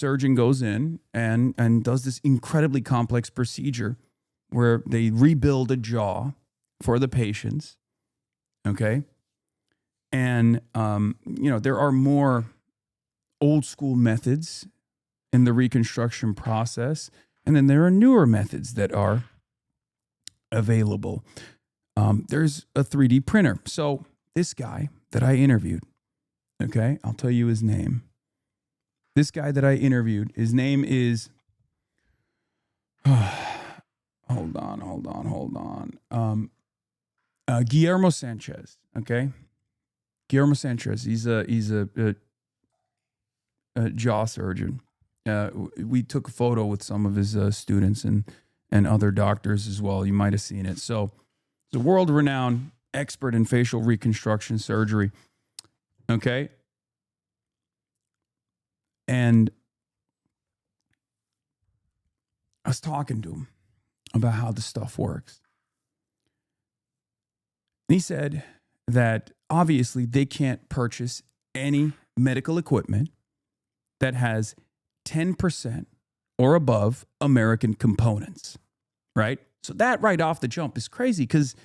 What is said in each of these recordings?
surgeon goes in and does this incredibly complex procedure where they rebuild a jaw for the patients. Okay. And, there are more old school methods in the reconstruction process. And then there are newer methods that are available. There's a 3D printer. So this guy that I interviewed, okay, I'll tell you his name. This guy that I interviewed, his name is, hold on. Guillermo Sanchez, okay? Guillermo Sanchez, he's a jaw surgeon. We took a photo with some of his students and other doctors as well. You might have seen it. So he's a world-renowned expert in facial reconstruction surgery, okay? And I was talking to him about how this stuff works. And he said that obviously they can't purchase any medical equipment that has 10% or above American components, right? So that right off the jump is crazy because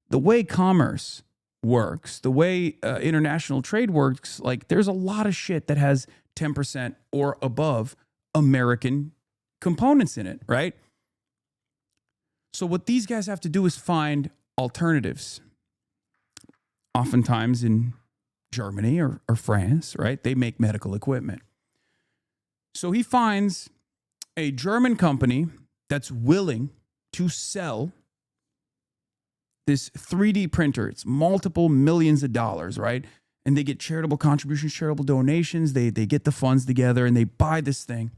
the way commerce works, the way international trade works, like there's a lot of shit that has 10% or above American components in it, right? So what these guys have to do is find alternatives. Oftentimes in Germany or France, right? They make medical equipment. So he finds a German company that's willing to sell this 3D printer. It's multiple millions of dollars, right? And they get charitable contributions, charitable donations. They get the funds together and they buy this thing.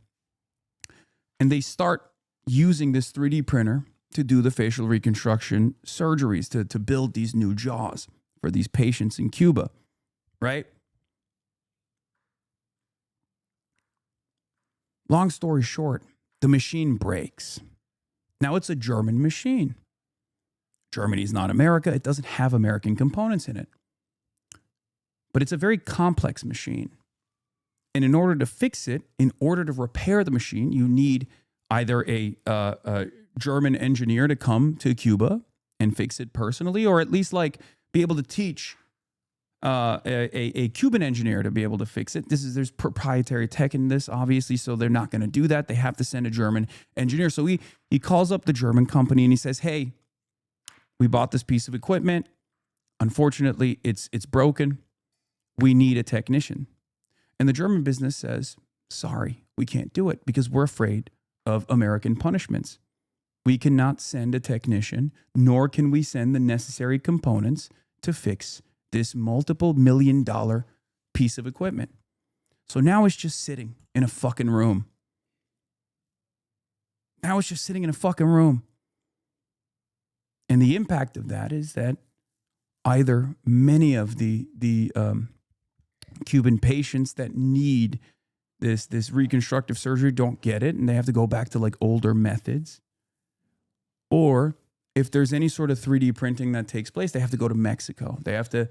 And they start using this 3D printer to do the facial reconstruction surgeries, to build these new jaws for these patients in Cuba, right? Long story short, the machine breaks. Now it's a German machine. Germany's not America. It doesn't have American components in it. But it's a very complex machine. And in order to fix it, in order to repair the machine, you need either a German engineer to come to Cuba and fix it personally, or at least like be able to teach a Cuban engineer to be able to fix it. There's proprietary tech in this, obviously, so they're not going to do that. They have to send a German engineer. So he calls up the German company and he says, hey, we bought this piece of equipment. Unfortunately, it's broken. We need a technician. And the German business says, sorry, we can't do it because we're afraid of American punishments. We cannot send a technician, nor can we send the necessary components to fix this multiple $million piece of equipment. So now it's just sitting in a fucking room. Now it's just sitting in a fucking room. And the impact of that is that either many of the Cuban patients that need this reconstructive surgery don't get it, and they have to go back to like older methods. Or if there's any sort of 3D printing that takes place, they have to go to Mexico. They have to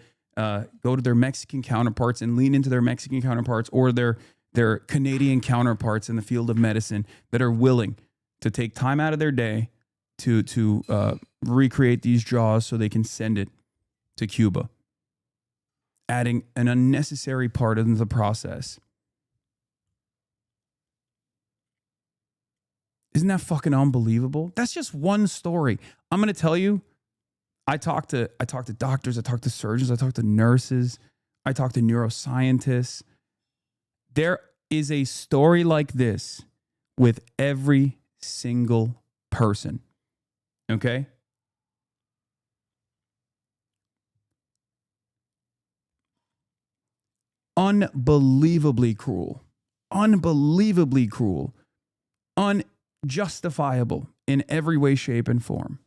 go to their Mexican counterparts and lean into their Mexican counterparts or their Canadian counterparts in the field of medicine that are willing to take time out of their day to recreate these jaws so they can send it to Cuba, adding an unnecessary part into the process. Isn't that fucking unbelievable? That's just one story. I'm going to tell you, I talk to doctors, I talk to surgeons, I talk to nurses, I talk to neuroscientists. There is a story like this with every single person. Okay? Unbelievably cruel. Unbelievably cruel. Unjustifiable in every way, shape, and form.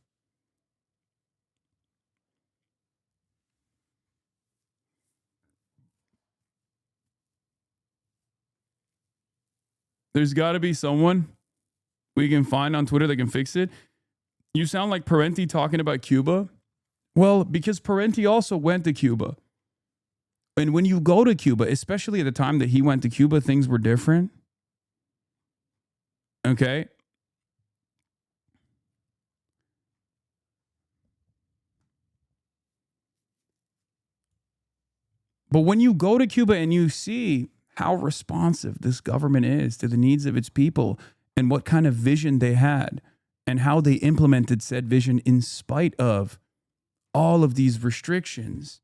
There's got to be someone we can find on Twitter that can fix it. You sound like Parenti talking about Cuba. Well, because Parenti also went to Cuba. And when you go to Cuba, especially at the time that he went to Cuba, things were different. Okay. But when you go to Cuba and you see how responsive this government is to the needs of its people and what kind of vision they had and how they implemented said vision in spite of all of these restrictions,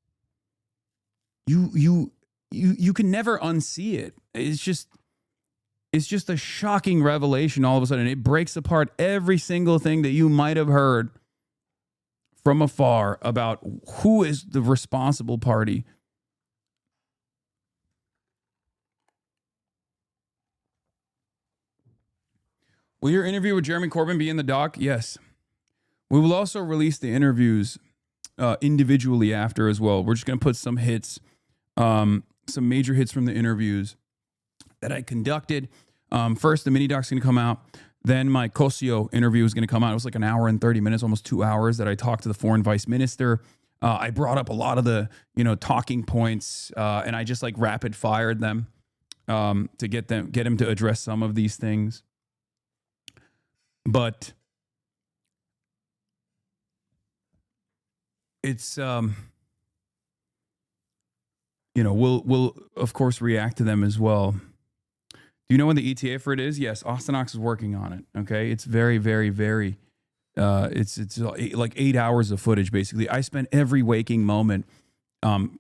you can never unsee it. It's just a shocking revelation all of a sudden. It breaks apart every single thing that you might have heard from afar about who is the responsible party. Will your interview with Jeremy Corbyn be in the doc? Yes. We will also release the interviews individually after as well. We're just going to put some hits, some major hits from the interviews that I conducted. First, the mini doc's going to come out. Then my Cosio interview is going to come out. It was like an hour and 30 minutes, almost 2 hours that I talked to the foreign vice minister. I brought up a lot of the, talking points, and I just like rapid fired them to get him to address some of these things. But it's, we'll of course react to them as well. Do you know when the ETA for it is? Yes, Austinox is working on it. Okay, it's very, very, very. It's like 8 hours of footage basically. I spent every waking moment,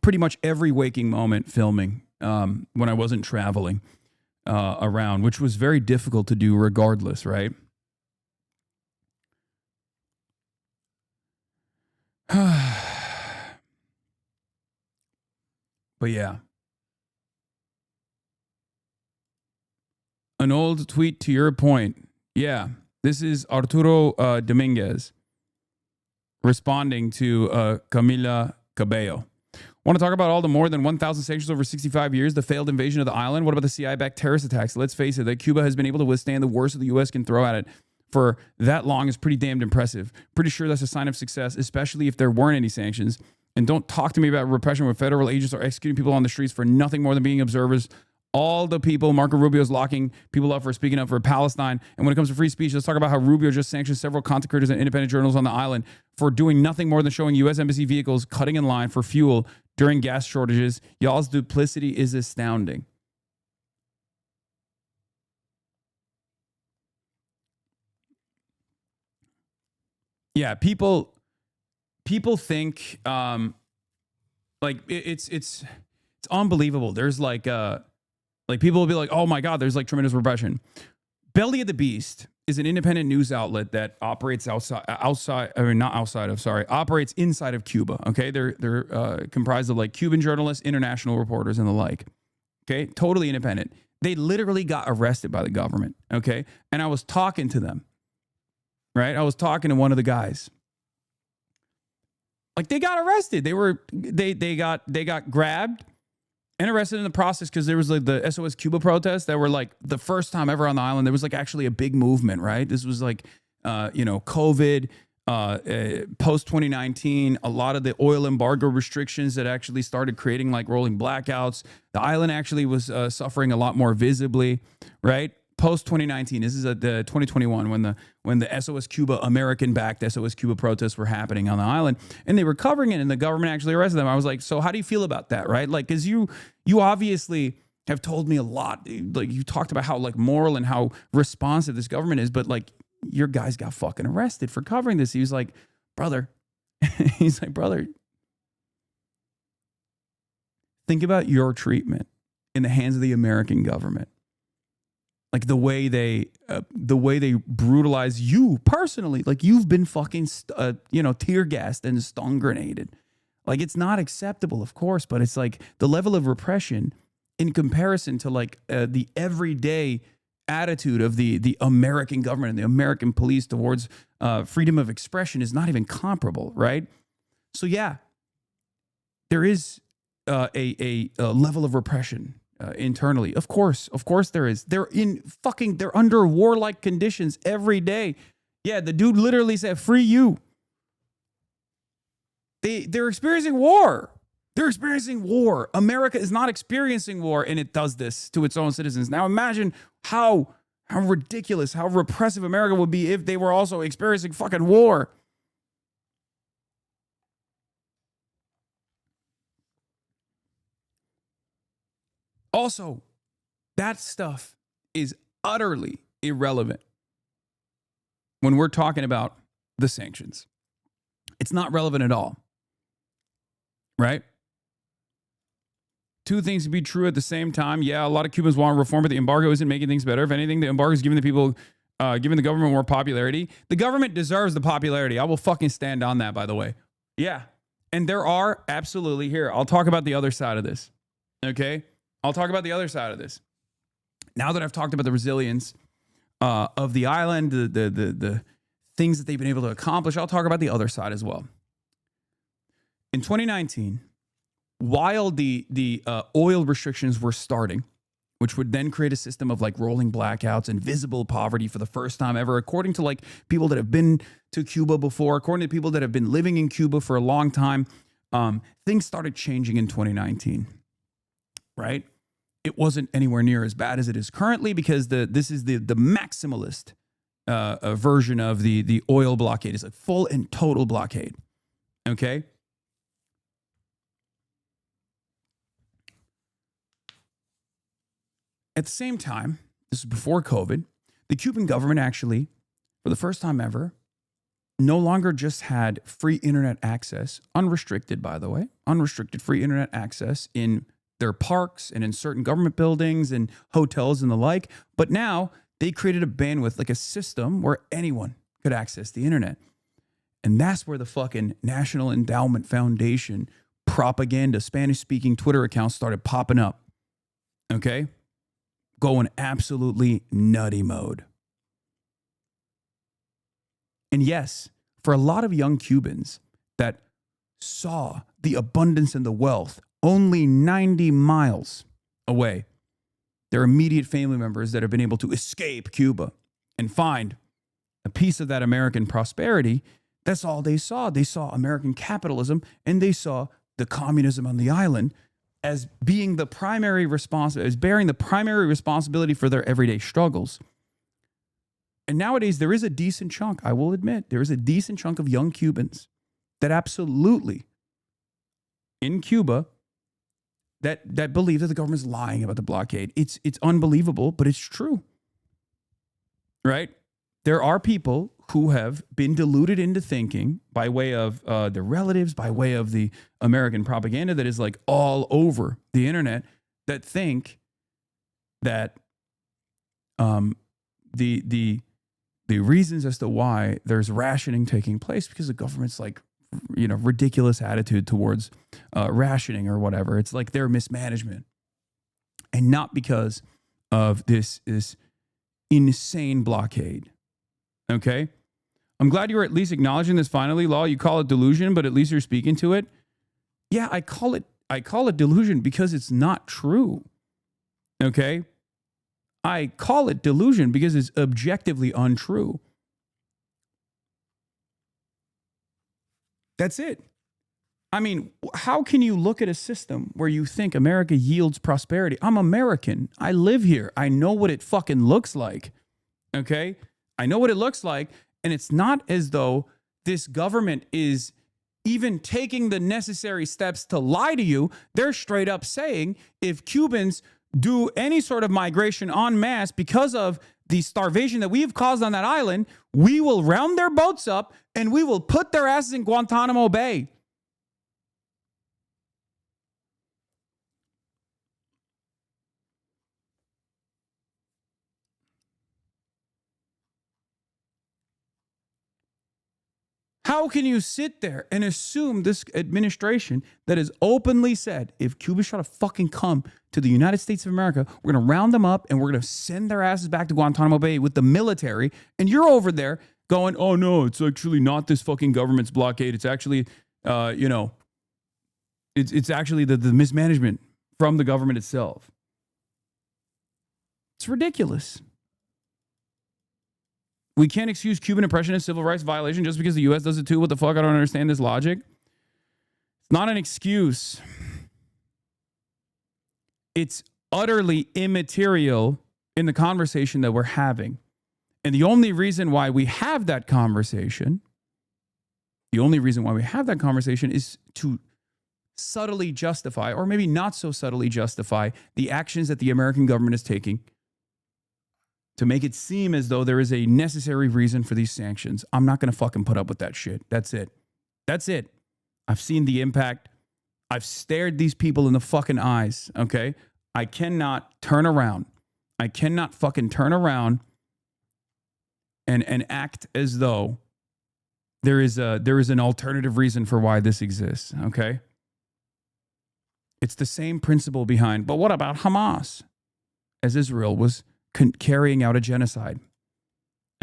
pretty much every waking moment filming when I wasn't traveling around, which was very difficult to do regardless, right? But yeah. An old tweet to your point. Yeah. This is Arturo Dominguez responding to Camila Cabello. Want to talk about all the more than 1,000 sanctions over 65 years, the failed invasion of the island? What about the CIA-backed terrorist attacks? Let's face it, that Cuba has been able to withstand the worst of the U.S. can throw at it for that long is pretty damned impressive. Pretty sure that's a sign of success, especially if there weren't any sanctions. And don't talk to me about repression where federal agents are executing people on the streets for nothing more than being observers. All the people Marco Rubio is locking people up for speaking up for Palestine. And when it comes to free speech, let's talk about how Rubio just sanctioned several content creators and independent journals on the island for doing nothing more than showing U.S. embassy vehicles cutting in line for fuel during gas shortages. Y'all's duplicity is astounding. Yeah, people think like it's unbelievable. There's like people will be like, oh my God, there's like tremendous repression. Belly of the Beast is an independent news outlet that operates operates inside of Cuba. Okay, they're comprised of like Cuban journalists, international reporters, and the like. Okay, totally independent. They literally got arrested by the government. Okay, and I was talking to them. Right, I was talking to one of the guys. Like they got arrested. They got grabbed and arrested in the process because there was like the SOS Cuba protests that were like the first time ever on the island. There was like actually a big movement, right? This was like, COVID, post 2019, a lot of the oil embargo restrictions that actually started creating like rolling blackouts. The island actually was suffering a lot more visibly, right? Post 2019, this is the 2021 when the SOS Cuba, American-backed SOS Cuba protests were happening on the island, and they were covering it, and the government actually arrested them. I was like, so how do you feel about that, right? Like, because you obviously have told me a lot. Like, you talked about how like moral and how responsive this government is, but like your guys got fucking arrested for covering this. He was like, brother, think about your treatment in the hands of the American government. Like the way they brutalize you personally, like you've been fucking, tear gassed and stun grenaded. Like it's not acceptable, of course, but it's like the level of repression in comparison to like the everyday attitude of the American government and the American police towards freedom of expression is not even comparable, right? So yeah, there is a level of repression. Internally. Of course there is. They're under warlike conditions every day. Yeah, the dude literally said, free you. They're experiencing war. They're experiencing war. America is not experiencing war, and it does this to its own citizens. Now imagine how How ridiculous, how repressive America would be if they were also experiencing fucking war. Also, that stuff is utterly irrelevant when we're talking about the sanctions. It's not relevant at all, right? Two things to be true at the same time. Yeah, a lot of Cubans want reform, but the embargo isn't making things better. If anything, the embargo is giving the people, giving the government more popularity. The government deserves the popularity. I will fucking stand on that, by the way. Yeah. And there are absolutely, here, I'll talk about the other side of this. Okay? I'll talk about the other side of this. Now that I've talked about the resilience of the island, the things that they've been able to accomplish, I'll talk about the other side as well. In 2019, while the oil restrictions were starting, which would then create a system of like rolling blackouts and visible poverty for the first time ever, according to like people that have been to Cuba before, according to people that have been living in Cuba for a long time, things started changing in 2019, right? It wasn't anywhere near as bad as it is currently because this is the maximalist version of the oil blockade. It's a full and total blockade, okay? At the same time, this is before COVID, the Cuban government actually, for the first time ever, no longer just had free internet access, unrestricted, by the way, unrestricted free internet access in their parks and in certain government buildings and hotels and the like, but now they created a bandwidth, like a system where anyone could access the internet. And that's where the fucking National Endowment Foundation propaganda, Spanish-speaking Twitter accounts started popping up, okay? Going absolutely nutty mode. And yes, for a lot of young Cubans that saw the abundance and the wealth only 90 miles away, their immediate family members that have been able to escape Cuba and find a piece of that American prosperity, that's all they saw. They saw American capitalism and they saw the communism on the island as being the primary as bearing the primary responsibility for their everyday struggles. And nowadays, there is a decent chunk, I will admit, there is a decent chunk of young Cubans that absolutely, in Cuba, that believe that the government's lying about the blockade. It's unbelievable, but it's true, right? There are people who have been deluded into thinking by way of their relatives, by way of the American propaganda that is like all over the internet, that think that the reasons as to why there's rationing taking place because the government's like, you know, ridiculous attitude towards rationing or whatever. It's like their mismanagement, and not because of this insane blockade. Okay? I'm glad you were at least acknowledging this finally, Law. You call it delusion, but at least you're speaking to it. Yeah, I call it delusion because it's not true. Okay? I call it delusion because it's objectively untrue. That's it. I mean, how can you look at a system where you think America yields prosperity? I'm American. I live here. I know what it fucking looks like. Okay? I know what it looks like. And it's not as though this government is even taking the necessary steps to lie to you. They're straight up saying if Cubans do any sort of migration en masse because of the starvation that we've caused on that island, we will round their boats up and we will put their asses in Guantanamo Bay. How can you sit there and assume this administration that has openly said, if Cubans try to fucking come to the United States of America, we're going to round them up and we're going to send their asses back to Guantanamo Bay with the military, and you're over there going, oh no, it's actually not this fucking government's blockade. It's actually, it's actually the mismanagement from the government itself. It's ridiculous. We can't excuse Cuban oppression as civil rights violation just because the U.S. does it too. What the fuck? I don't understand this logic. It's not an excuse. It's utterly immaterial in the conversation that we're having. And the only reason why we have that conversation, is to subtly justify, or maybe not so subtly justify, the actions that the American government is taking to make it seem as though there is a necessary reason for these sanctions. I'm not going to fucking put up with that shit. That's it. I've seen the impact. I've stared these people in the fucking eyes, okay? I cannot turn around. I cannot fucking turn around and act as though there is an alternative reason for why this exists, okay? It's the same principle behind, but what about Hamas? As Israel was carrying out a genocide,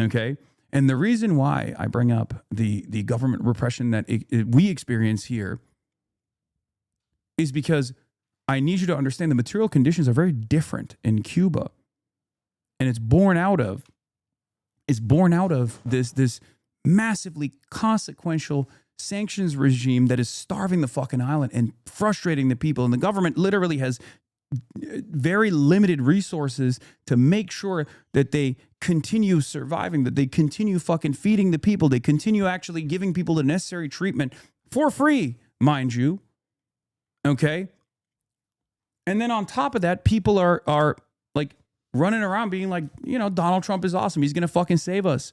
okay? And the reason why I bring up the government repression that we experience here is because I need you to understand the material conditions are very different in Cuba. And it's born out of this massively consequential sanctions regime that is starving the fucking island and frustrating the people. And the government literally has very limited resources to make sure that they continue surviving, that they continue fucking feeding the people, they continue actually giving people the necessary treatment for free, mind you. Okay? And then on top of that, people are like running around being like, you know, Donald Trump is awesome. He's going to fucking save us.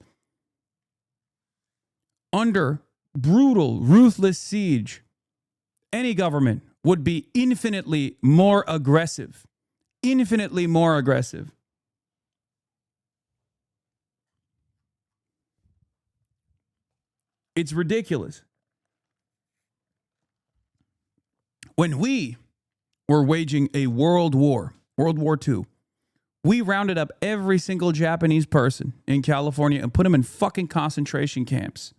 Under brutal, ruthless siege, any government would be infinitely more aggressive. Infinitely more aggressive. It's ridiculous. When we were waging a world war, World War II, we rounded up every single Japanese person in California and put them in fucking concentration camps.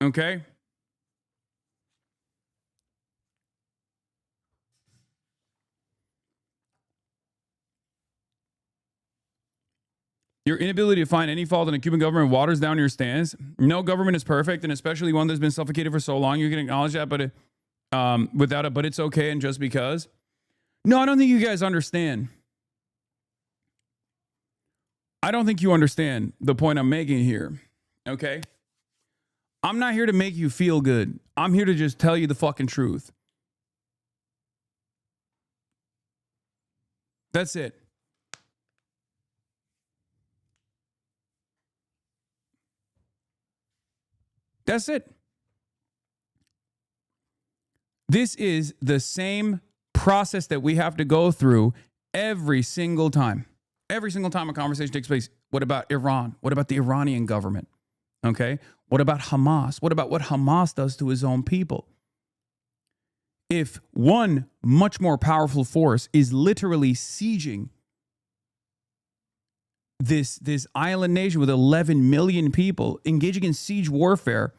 Okay? Your inability to find any fault in the Cuban government waters down your stance. No government is perfect, and especially one that's been suffocated for so long. You can acknowledge that, but without it, but it's okay, and just because. No, I don't think you guys understand. I don't think you understand the point I'm making here. Okay? I'm not here to make you feel good. I'm here to just tell you the fucking truth. That's it. That's it. This is the same process that we have to go through every single time. Every single time a conversation takes place. What about Iran? What about the Iranian government? Okay? What about Hamas? What about what Hamas does to his own people? If one much more powerful force is literally sieging this island nation with 11 million people, engaging in siege warfare,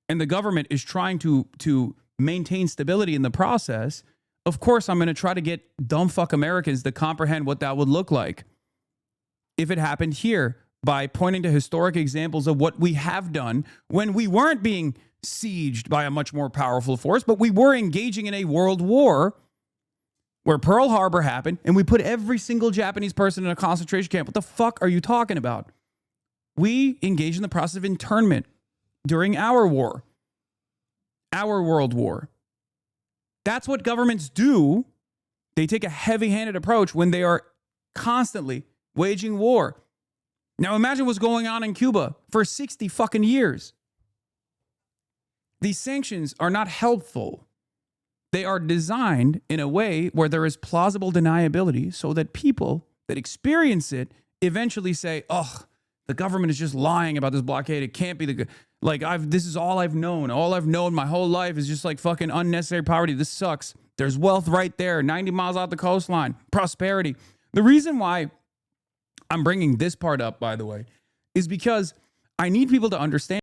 and the government is trying to maintain stability in the process, of course I'm going to try to get dumb fuck Americans to comprehend what that would look like if it happened here, by pointing to historic examples of what we have done when we weren't being sieged by a much more powerful force, but we were engaging in a world war where Pearl Harbor happened, and we put every single Japanese person in a concentration camp. What the fuck are you talking about? We engaged in the process of internment during our war, our world war. That's what governments do. They take a heavy-handed approach when they are constantly waging war. Now imagine what's going on in Cuba for 60 fucking years. These sanctions are not helpful. They are designed in a way where there is plausible deniability so that people that experience it eventually say, oh, the government is just lying about this blockade. It can't be this is all I've known. All I've known my whole life is just like fucking unnecessary poverty. This sucks. There's wealth right there, 90 miles out the coastline, prosperity. The reason why I'm bringing this part up, by the way, is because I need people to understand